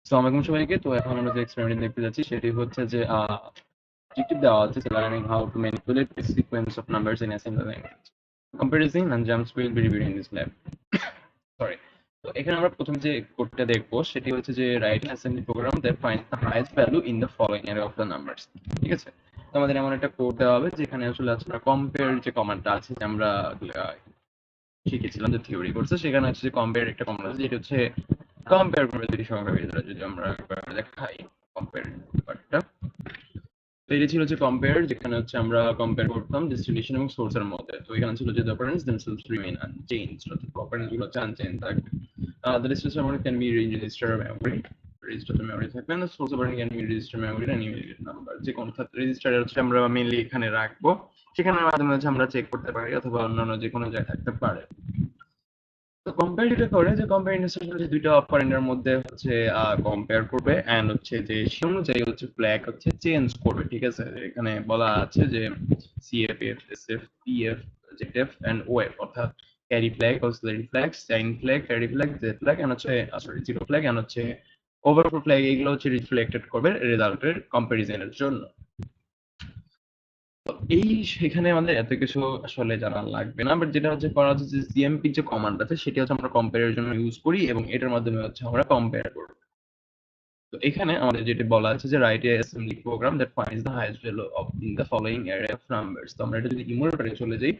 আসসালামু আলাইকুম সবাইকে। তো এখন আমরা যে এক্সপেরিমেন্ট দেখতে যাচ্ছি সেটি হচ্ছে যে objective দেওয়া আছে learning how to manipulate a sequence of numbers in assembly language. Comparison and jumps will be reviewed in this lab. Sorry. তো এখানে আমরা প্রথমে যে কোডটা দেখবো সেটি হচ্ছে যে write an assembly program that finds the highest value in the following array of the numbers. ঠিক আছে? তো আমাদের এমন একটা কোড দেওয়া হবে যেখানে আসলে আমরা compare যে কমান্ডটা আছে যে আমরা শিখেছিলাম যে থিওরি কোর্সে, সেখানে হচ্ছে যে কম্পেয়ার একটা কমান্ড আছে যেটা হচ্ছে কম্পেয়ার করবে দুটি সংখ্যার ভিতরে। যদি আমরা একবার দেখাই কম্পেয়ার ব্যাপারটা, তো এটা ছিল যে কম্পেয়ার, যেখানে হচ্ছে আমরা কম্পেয়ার করতাম ডেস্টিনেশন এবং সোর্সের মধ্যে। তো এখানে ছিল যে the operands themselves remain unchanged, অর্থাৎ operands গুলো হচ্ছে unchanged থাকবে। The destination operand can be register memory, register memory থাকবে না, source operand can be register memory and immediate number। যে কোন ক্ষেত্রে রেজিস্টারে হচ্ছে আমরা মেইনলি এখানে রাখবো, সেখানের মাধ্যমে হচ্ছে আমরা চেক করতে পারি, অথবা অন্যান্য যে কোনো জায়গায় থাকতে পারে। তো কম্পেয়ার যেটা করে যে কম্পেয়ার ইন্ডাস্ট্রি যে দুইটা অপারেন্ডের মধ্যে হচ্ছে কম্পেয়ার করবে এন্ড হচ্ছে যে সে অনুযায়ী হচ্ছে ফ্ল্যাগ হচ্ছে চেঞ্জ করবে। ঠিক আছে, এখানে বলা আছে যে CFF SF PF ZF and OF, অর্থাৎ carry flag, auxiliary flag, sign flag, carry flag, Z flag and হচ্ছে সরি জিরো ফ্ল্যাগ এন্ড হচ্ছে ওভারফ্লো ফ্ল্যাগ, এগুলো হচ্ছে রিফ্লেক্টেড করবে রেজাল্টের কম্পারিজনের জন্য। এই সেখানে আমাদের এত কিছু আসলে জানা লাগবে না, বাট যেটা হচ্ছে করা হচ্ছে যে সিএমপি যে কমান্ড আছে সেটা হচ্ছে আমরা কম্পেয়ারের জন্য ইউজ করি এবং এটার মাধ্যমে হচ্ছে আমরা কম্পেয়ার করব। তো এখানে আমাদের যেটা বলা আছে যে write a assembly program that finds the highest value of in the following array of numbers. তো আমরা এটা যদি ইমুলেটরে চলে যাই,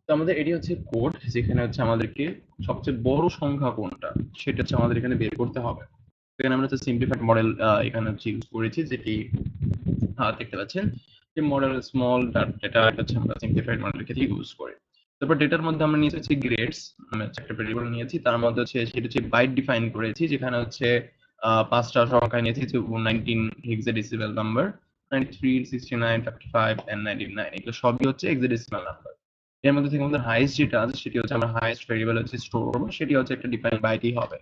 তো আমাদের এটি হচ্ছে কোড, যেখানে হচ্ছে আমাদেরকে সবচেয়ে বড় সংখ্যা কোনটা সেটা হচ্ছে আমাদের এখানে বের করতে হবে। এখানে আমরা হচ্ছে সিম্পলিফাইড মডেল এখানে হচ্ছে ইউজ করেছি, যেটি দেখতে পাচ্ছেন যে মডেল স্মল ডেটা, এটা হচ্ছে আমরা সিম্পলিফাইড মডেলের ক্ষেত্রে ইউজ করি। তারপর ডেটার মধ্যে আমরা নিয়েছি হচ্ছে গ্রেডস, আমরা একটা ভেরিয়েবল নিয়েছি, তার মধ্যে হচ্ছে সেটা হচ্ছে বাইট ডিফাইন করেছি, যেখানে হচ্ছে পাঁচটা সংখ্যা নিয়েছি যে 19 হেক্সাডেসিমাল নাম্বার, 93, 69, 55 এন্ড 99, এগুলো সবই হচ্ছে হেক্সাডেসিমাল নাম্বার। এর মধ্যে থেকে আমাদের হাইয়েস্ট যেটা আছে সেটি হচ্ছে আমরা হাইয়েস্ট ভেরিয়েবল হচ্ছে স্টোর করবো, সেটি হচ্ছে একটা ডিফাইন বাইটই হবে।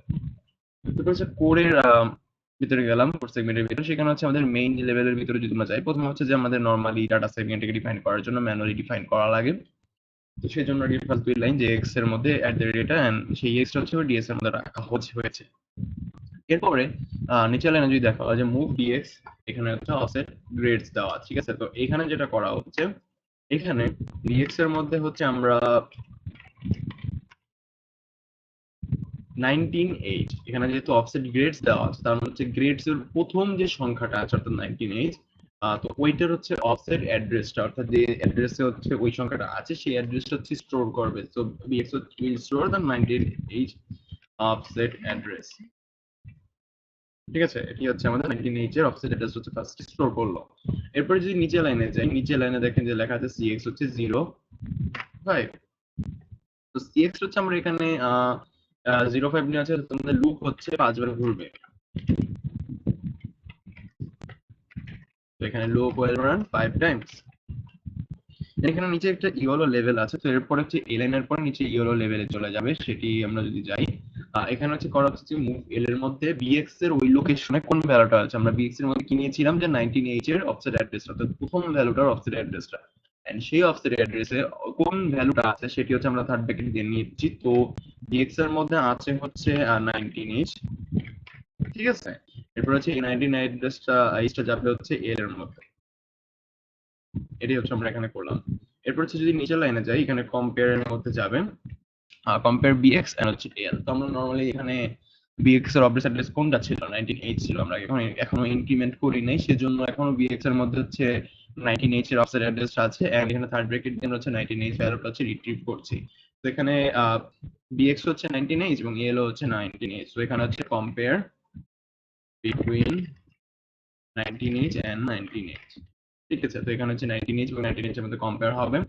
তারপর হচ্ছে কোডের ভিতরে গেলাম, কোড সেগমেন্টের ভিতরে, সেখানে হচ্ছে আমাদের মেইন লেভেলের ভিতরে যদি আমরা যাই, প্রথমে হচ্ছে যে আমাদের নরমালি ডাটা সেগমেন্টকে ডিফাইন করার জন্য ম্যানুয়ালি ডিফাইন করা লাগে। তো সেই জন্য ফার্স্ট দুই লাইন যে এক্স এর মধ্যে এট দ্য রেট এন্ড সেই এক্সটা হচ্ছে ডিএস এর মধ্যে রাখা হয়েছে। এরপরে নিচের লাইনে যদি দেখা হয় যে মুভ ডিএক্স, এখানে হচ্ছে অফসেট গ্রেডস দেওয়া, ঠিক আছে। তো এখানে যেটা করা হচ্ছে, এখানে ডিএক্স এর মধ্যে হচ্ছে আমরা 19.8, এখানে যেহেতু অফসেট গ্রেডস দেওয়া আছে, তার মানে হচ্ছে গ্রেডস এর প্রথম যে সংখ্যাটা আছে অর্থাৎ 19.8, তো ওইটার হচ্ছে অফসেট অ্যাড্রেসটা, অর্থাৎ যে অ্যাড্রেসে হচ্ছে ওই সংখ্যাটা আছে সেই অ্যাড্রেসটা হচ্ছে স্টোর করবে। তো bx will store the 19.8 offset address. ঠিক আছে, এটি হচ্ছে আমাদের 19.8 এর অফসেট অ্যাড্রেস হচ্ছে ফার্স্ট স্টোর করলো। এরপরে যদি নিচে লাইনে যাই, নিচে লাইনে দেখেন যে লেখা আছে সিএক্স হচ্ছে 0.5। তো সিএক্স হচ্ছে আমরা এখানে 0.5 নিয়ে আছে, তোমাদের লুপ হচ্ছে 5 বার ঘুরবে। তো এখানে লুপ উইল রান 5 টাইমস। এখানে নিচে একটা ইয়েলো লেভেল আছে, তো এরপর হচ্ছে এলএন এর পর নিচে ইয়েলো লেভেলে চলে যাবে। সেটি আমরা যদি যাই, এখানে হচ্ছে করা হচ্ছে মুভ এল এর মধ্যে বিএক্স এর ওই লোকেশনে কোন ভ্যালুটা আছে, আমরা বিএক্স এর মধ্যে কি নিয়েছিলাম যে 19.8 এর অফসেট অ্যাড্রেস, অর্থাৎ প্রথম ভ্যালুটার অফসেট অ্যাড্রেসটা, এন্ড সেই অফসেট অ্যাড্রেসে কোন ভ্যালুটা আছে সেটি হচ্ছে আমরা থার্ড ব্র্যাকেট দিয়ে নিয়েছি। তো বিএক্স এর মধ্যে আছে হচ্ছে 19.8, ঠিক আছে। এরপর হচ্ছে এই 19 অ্যাড্রেসটা যাবে হচ্ছে এল এর মধ্যে, এটাই হচ্ছে আমরা এখানে করলাম। এরপর হচ্ছে যদি নিচের লাইনে যাই, এখানে কম্পেয়ার এর মধ্যে যাবে কম্পেয়ার বিএক্স এন্ড হচ্ছে এল। তো আমরা নরমালি এখানে বিএক্স এর অফিস অ্যাড্রেস কোনটা ছিল, 19.8 ছিল, আমরা এখনো ইনক্রিমেন্ট করি নাই, সেজন্য এখনো বিএক্স এর মধ্যে হচ্ছে 19.8 এর অফসেট অ্যাড্রেস আছে, এন্ড এখানে থার্ড ব্র্যাকেট দিয়ে হচ্ছে 19.8 ভ্যালুটা হচ্ছে রিট্রিভ করছি। তো এখানে বিএক্স হচ্ছে 19.8 এবং এল হচ্ছে 19.8। তো এখানে হচ্ছে কম্পেয়ার বিটুইন 19.8 এন্ড 19.8, ঠিক আছে। তো এখানে হচ্ছে 19.8 এবং 19.8 এর মধ্যে কম্পেয়ার হবে।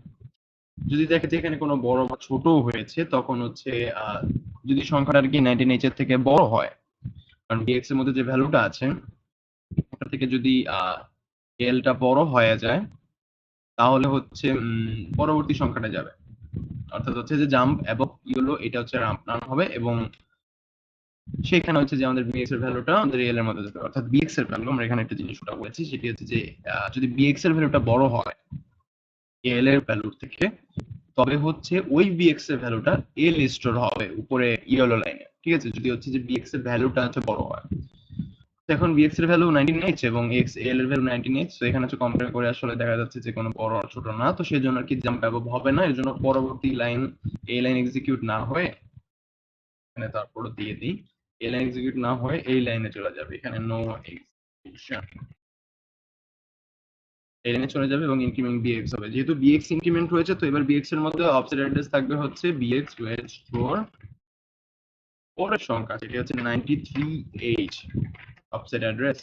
যদি দেখে যে এখানে কোনো বড় বা ছোট হয়েছে, তখন হচ্ছে যদি সংখ্যাটা আর কি 19.8 এর থেকে বড় হয়, কারণ ডিএক্স এর মধ্যে যে ভ্যালুটা আছে ওটা থেকে যদি এলটা বড় হয়ে যায়, তাহলে হচ্ছে পরবর্তী সংখ্যাটা যাবে, অর্থাৎ হচ্ছে যে জাম্প অ্যাবভ ইয়েলো, এটা হচ্ছে রান হবে, এবং সেখানে হচ্ছে যে আমাদের বিএক্স এর ভ্যালুটা আমাদের এল এর মধ্যে যাবে। অর্থাৎ বিএক্স এর ভ্যালু, আমরা এখানে একটা জিনিসটা বলেছি, সেটি হচ্ছে যে যদি বিএক্স এর ভ্যালুটা বড় হয় এল এর ভ্যালু থেকে, তবে হচ্ছে ওই বিএক্স এর ভ্যালুটা এল স্টোর হবে উপরে ইয়েলো লাইনে, ঠিক আছে, যদি হচ্ছে যে বিএক্স এর ভ্যালুটা হচ্ছে বড় হয়। তো এখন বিএক্স এর ভ্যালু 19h এবং এক্স এল এর ভ্যালু 19h, তো এখানে হচ্ছে কম্পেয়ার করে আসলে দেখা যাচ্ছে যে কোনো বড় আর ছোট না, তো সেই জন্য আর কি জাম্প অ্যাবভ হবে না। এর জন্য পরবর্তী লাইন এই লাইন এক্সিকিউট না হয়ে এখানে তারপর দিয়ে দিই, এই লাইন এক্সিকিউট না হয়ে এই লাইনে চলে যাবে, এখানে নো এক্সিকিউশন, এই লাইনে চলে যাবে এবং ইনক্রিমেন্ট বিএক্স হবে। যেহেতু বিএক্স ইনক্রিমেন্ট হয়েছে, তো এবার বিএক্স এর মধ্যে অফসেট অ্যাড্রেস থাকবে হচ্ছে বিএক্স ওয়েজ ফোর পরের সংখ্যা, সেটি হচ্ছে 93h অফসেট অ্যাড্রেস।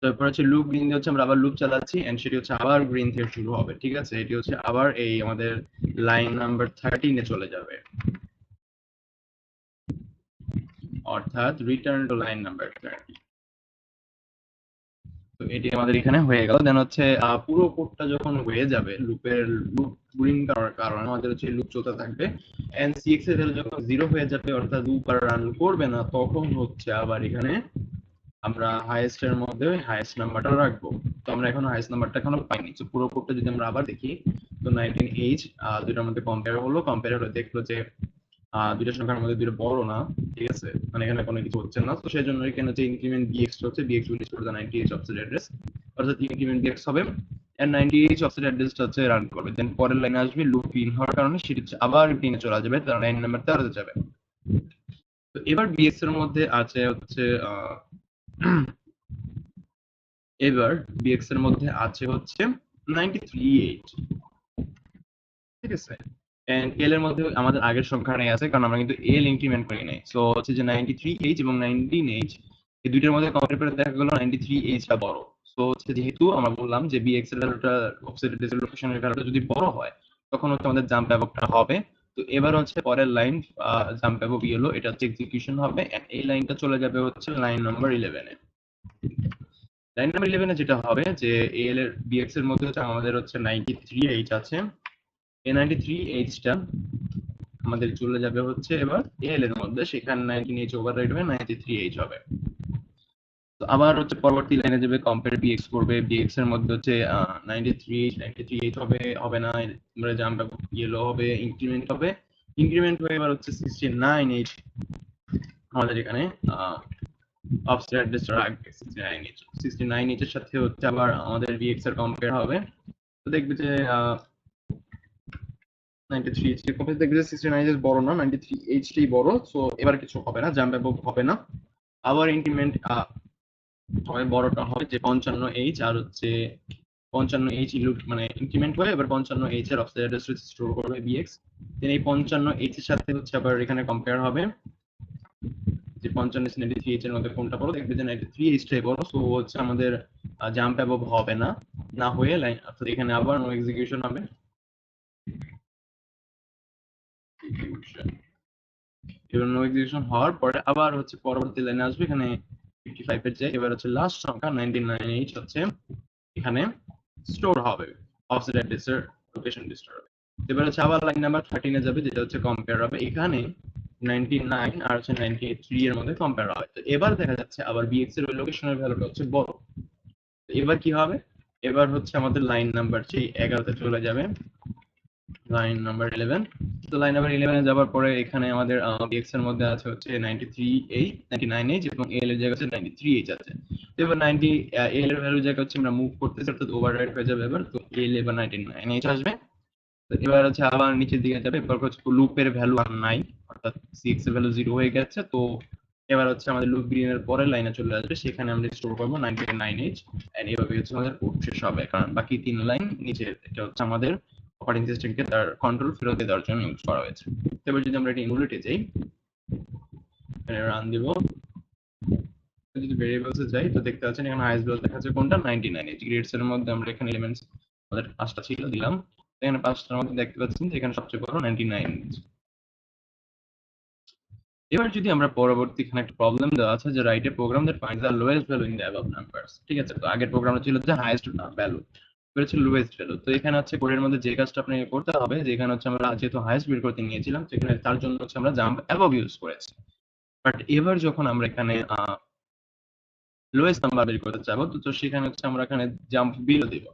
তারপর হচ্ছে লুপ গ্রিন দিয়ে হচ্ছে আমরা আবার লুপ চালাচ্ছি এন্ড সেটি হচ্ছে আবার গ্রিন থেকে শুরু হবে, ঠিক আছে, এটি হচ্ছে আবার এই আমাদের লাইন নাম্বার 13 এ চলে যাবে, অর্থাৎ রিটার্ন টু লাইন নাম্বার 30। তো এটি আমাদের এখানে হয়ে গেল। দেন হচ্ছে পুরো কোডটা যখন হয়ে যাবে, লুপ গ্রিন করার কারণে আমাদের হচ্ছে লুপ চলতে থাকবে এন্ড সিএক্স এর ভ্যালু যখন 0 হয়ে যাবে, অর্থাৎ লুপ আর রান করবে না, তখন হচ্ছে আবার এখানে আমরা হাইয়েস্ট এর মধ্যে হাইয়েস্ট নাম্বারটা রাখবো। তো আমরা এখন হাইয়েস্ট নাম্বারটা এখনো পাইনি। তো পুরো কোডটা যদি আমরা আবার দেখি, তো 19h দুইটার মধ্যে কম্পেয়ার হলো দেখলো যে দুইটা সংখ্যার মধ্যে দুইটা বড় না, ঠিক আছে, মানে এখানে কোনো কিছু হচ্ছে না। তো সেই জন্য এখানে যে ইনক্রিমেন্ট বিএক্স হচ্ছে, bx will store the 90h offset address, অর্থাৎ ইনক্রিমেন্ট বিএক্স হবে এন্ড 90h অফসেট অ্যাড্রেসটা হচ্ছে রান করবে। দেন পরের লাইনে আসবে লুপ ইন হওয়ার কারণে সেটি আবার গ্রিনে চলে যাবে, তার লাইন নাম্বার 13 যাবে। তো এবার বিএক্স এর মধ্যে আছে হচ্ছে এবার বিএক্স এর মধ্যে আছে হচ্ছে 93h, ঠিক আছে, এন্ড এল এর মধ্যে আমাদের আগের সংখ্যাটাই আছে, কারণ আমরা কিন্তু এল ইনক্রিমেন্ট করি নাই। সো হচ্ছে যে 93h এবং 19h এই দুইটার মধ্যে কম্পেয়ার করে দেখা গেল 93h টা বড়। সো হচ্ছে যেহেতু আমরা বললাম যে বিএক্স এর ভ্যালুটা অফসেট লোকেশনের ভ্যালুটা যদি বড় হয়, তখন হচ্ছে আমাদের জাম্প অ্যাবভটা হবে। তো এবার হচ্ছে পরের লাইন জাম্প অ্যাবভ ইয়েলো, এটা হচ্ছে এক্সিকিউশন হবে এন্ড এই লাইনটা চলে যাবে হচ্ছে লাইন নাম্বার 11 এ। লাইন নাম্বার 11 এ যেটা হবে যে এল এর বিএক্স এর মধ্যে হচ্ছে আমাদের হচ্ছে 93h আছে, এই 93h টা আমাদের চলে যাবে হচ্ছে এবার এল এর মধ্যে, সেখানে 19h ওভাররাইড হয়ে 93h হবে। তো আবার হচ্ছে পরবর্তী লাইনে যাবে, কম্পেয়ার বিএক্স করবে, বিএক্স এর মধ্যে হচ্ছে 93h হবে হবে না, আমরা জাম্প ইয়েলো হবে, ইনক্রিমেন্ট হবে, ইনক্রিমেন্ট হয়ে এবার হচ্ছে 69h আমাদের এখানে অফসেট অ্যাড্রেস রাখবে 69h, 69h এর সাথে হচ্ছে আবার আমাদের বিএক্স এর কম্পেয়ার হবে। তো দেখবে যে 93h কে কপি, দেখবে যে 69h বড় না, 93h টাই বড়। সো এবার কিছু হবে না, জাম্প অ্যাবভ হবে না। আবার ইনক্রিমেন্ট হবে, বড়টা হবে যে 55h, আর হচ্ছে 55h মানে ইনক্রিমেন্ট হয়ে এবার 55h এর অফসেট অ্যাড্রেস স্টোর করবে বিএক্স। দেন এই 55h এর সাথে হচ্ছে আবার এখানে কম্পেয়ার হবে যে 55 93h এর মধ্যে কোনটা বড়, দেখবে যে 93h টাই বড়। সো হচ্ছে আমাদের জাম্প অ্যাবভ হবে না, না হয়ে লাইন, অর্থাৎ এখানে আবার নো এক্সিকিউশন হবে। এবার নো এক্সিকিউশন হওয়ার পরে আবার হচ্ছে পরবর্তী লাইনে আসবে, এখানে 55 এর জায়গায় এবার হচ্ছে লাস্ট সংখ্যা 99h হচ্ছে এখানে স্টোর হবে, অফসেট অ্যাড্রেসের লোকেশন স্টোর হবে। এবার হচ্ছে আবার লাইন নাম্বার 13 এ যাবে, যেটা হচ্ছে কম্পেয়ার হবে, এখানে 99 আর হচ্ছে 93 এর মধ্যে কম্পেয়ার হবে। তো এবার দেখা যাচ্ছে আবার বিএক্স এর ওই লোকেশনের ভ্যালুটা হচ্ছে বড়। এবার কি হবে, এবার হচ্ছে আমাদের লাইন নাম্বার সেই 11 তে চলে যাবে, লাইন নাম্বার 11। তো লাইন নাম্বার 11 এ যাওয়ার পরে এখানে আমাদের বিএক্স এর মধ্যে আছে হচ্ছে 99h এবং এল এর জায়গায় হচ্ছে 93h আছে। তো এবার 90 এল এর ভ্যালু জায়গা হচ্ছে আমরা মুভ করতেছি, অর্থাৎ ওভাররাইড হয়ে যাবে। এবার তো এল এবার 99h আসবে। তো এবার হচ্ছে আবার নিচের দিকে যাবে, এবার হচ্ছে লুপের ভ্যালু আর নাই, অর্থাৎ সিএক্স এর ভ্যালু 0 হয়ে গেছে। তো এবার হচ্ছে আমাদের লুপ গ্রিন এর পরের লাইনে চলে আসবে, সেখানে আমরা স্টোর করবো 99h এন্ড এভাবে হচ্ছে আমাদের কোড শেষ হবে, কারণ বাকি 3 লাইন নিচে, এটা হচ্ছে আমাদের অপারেটিং সিস্টেমকে তার কন্ট্রোল ফেরত দেওয়ার জন্য ইউজ করা হয়েছে। তো এবার যদি আমরা এটা ইমুলেটে যাই, রান দিব, যদি ভেরিয়েবলস এ যাই, তো দেখতে পাচ্ছেন এখানে হাইয়েস্ট ভ্যালু দেখাচ্ছে কোনটা 99h। গ্রেডস এর মধ্যে আমরা এখানে এলিমেন্টস আমাদের 5টা ছিল, দিলাম, এখানে 5টার মধ্যে দেখতে পাচ্ছেন যে এখানে সবচেয়ে বড় 99h। এবার যদি আমরা পরবর্তী, এখানে একটা প্রবলেম দেওয়া আছে যে write a program that finds the lowest value in the above numbers, ঠিক আছে। তো আগের প্রোগ্রামটা ছিল যে হাইয়েস্ট ভ্যালু, এবার ছিল লোয়েস্ট ভ্যালু। তো এখানে হচ্ছে কোডের মধ্যে যে কাজটা আপনাকে করতে হবে, যে এখানে হচ্ছে আমরা যেহেতু হাইয়েস্ট বের করতে নিয়েছিলাম, সেখানে তার জন্য হচ্ছে আমরা জাম্প অ্যাবভ ইউজ করেছি। বাট এবার যখন আমরা এখানে লোয়েস্ট নাম্বার বের করতে চাবো, তো সেখানে হচ্ছে আমরা এখানে জাম্প বিলো দিব,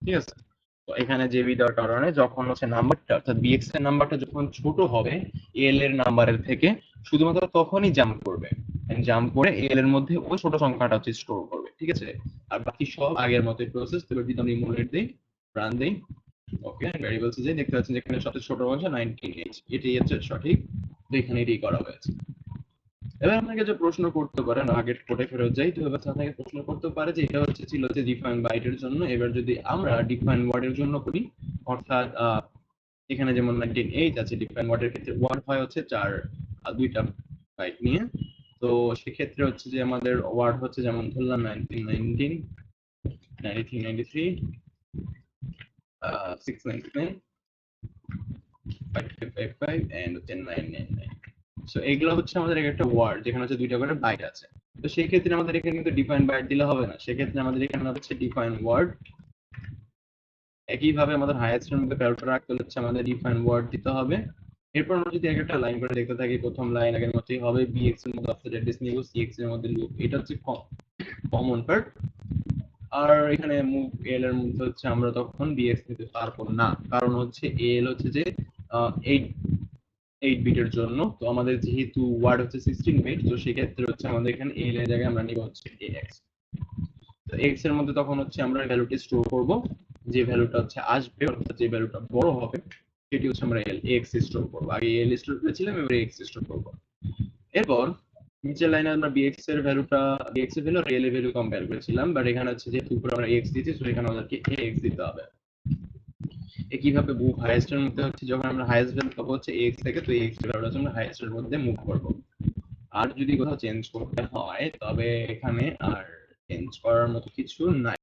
ঠিক আছে। তো এখানে জেবি দেওয়ার কারণে যখন হচ্ছে নাম্বারটা অর্থাৎ বিএক্স এর নাম্বারটা যখন ছোট হবে এল এর নাম্বারের থেকে, শুধুমাত্র তখনই জাম্প করবে, জাম্প করে এল এর মধ্যে ওই ছোট সংখ্যাটা হচ্ছে স্টোর করবে, ঠিক আছে। আর বাকি সব আগের মতোই প্রসেস। তো যদি আমি ইমুলেট দিই, রান দিই, ওকে, ভেরিয়েবলস যে দেখতে পাচ্ছেন যেখানে সবচেয়ে ছোট হচ্ছে 19H, এটাই হচ্ছে সঠিক। তো এখানে এটাই করা হয়েছে। এবার আপনাকে যে প্রশ্ন করতে পারেন, আগের কোডে ফেরত যাই, তো এবার আপনাকে প্রশ্ন করতে পারে যে এটা হচ্ছে ছিল যে ডিফাইন বাইটের জন্য, এবার যদি আমরা ডিফাইন ওয়ার্ডের জন্য করি, অর্থাৎ এখানে যেমন 19H আছে, ডিফাইন ওয়ার্ডের ক্ষেত্রে ওয়ার্ড হয় হচ্ছে দুইটা বাইট নিয়ে। তো সেক্ষেত্রে হচ্ছে যে আমাদের ওয়ার্ড হচ্ছে যেমন ধরলাম 1919, 9393, 699, 5555 এন্ড 999। সো এগুলো হচ্ছে আমাদের একটা ওয়ার্ড যেখানে হচ্ছে দুইটা করে বাইট আছে। তো সেই ক্ষেত্রে আমাদের এখানে কিন্তু ডিফাইন বাইট দিলে হবে না, সেক্ষেত্রে আমাদের এখানে হচ্ছে ডিফাইন ওয়ার্ড। একইভাবে আমাদের হাইয়েস্ট এর মধ্যে প্যারাটা রাখতে হচ্ছে আমাদের ডিফাইন ওয়ার্ড দিতে হবে। এরপর আমরা যদি একটা লাইন করে দেখতে থাকি, প্রথম লাইন আগের মতোই হবে, বিএক্স এর মধ্যে অফসেট অ্যাড্রেস নিব, সিএক্স এর মধ্যে লুপ, এটা হচ্ছে কমন পার্ট। আর এখানে মুভ এল এর মধ্যে হচ্ছে আমরা তখন বিএক্স নিতে পারবো না, কারণ হচ্ছে এল হচ্ছে যে 8 বিটের জন্য। তো আমাদের যেহেতু ওয়ার্ড হচ্ছে 16 বিট, তো সেক্ষেত্রে হচ্ছে আমাদের এখানে এল এর জায়গায় আমরা নিব হচ্ছে এক্স। তো এক্স এর মধ্যে তখন হচ্ছে আমরা ভ্যালুটি স্টোর করব, যে ভ্যালুটা হচ্ছে আসবে অর্থাৎ যে ভ্যালুটা বড় হবে সেটি হচ্ছে আমরা এল এক্স স্টোর করব। আগে এল স্টোর করেছিলাম, এবারে এক্স স্টোর করব। এরপর নিচের লাইনে আমরা বিএক্স এর ভ্যালুটা, বিএক্স এর ভ্যালু আর এল এর ভ্যালু কম্পেয়ার করেছিলাম, বাট এখানে হচ্ছে যেহেতু উপরে আমরা এক্স দিয়েছি, সো এখানে আমাদেরকে এক্স দিতে হবে। একইভাবে মুভ হাইয়েস্ট এর মধ্যে হচ্ছে যখন আমরা হাইয়েস্ট ভ্যালু পাবো হচ্ছে এক্স থেকে, তো এক্স ভ্যালুটা হচ্ছে আমরা হাইয়েস্ট এর মধ্যে মুভ করব। আর যদি কোথাও চেঞ্জ করতে হয় তবে এখানে আর চেঞ্জ করার মতো কিছু নাই।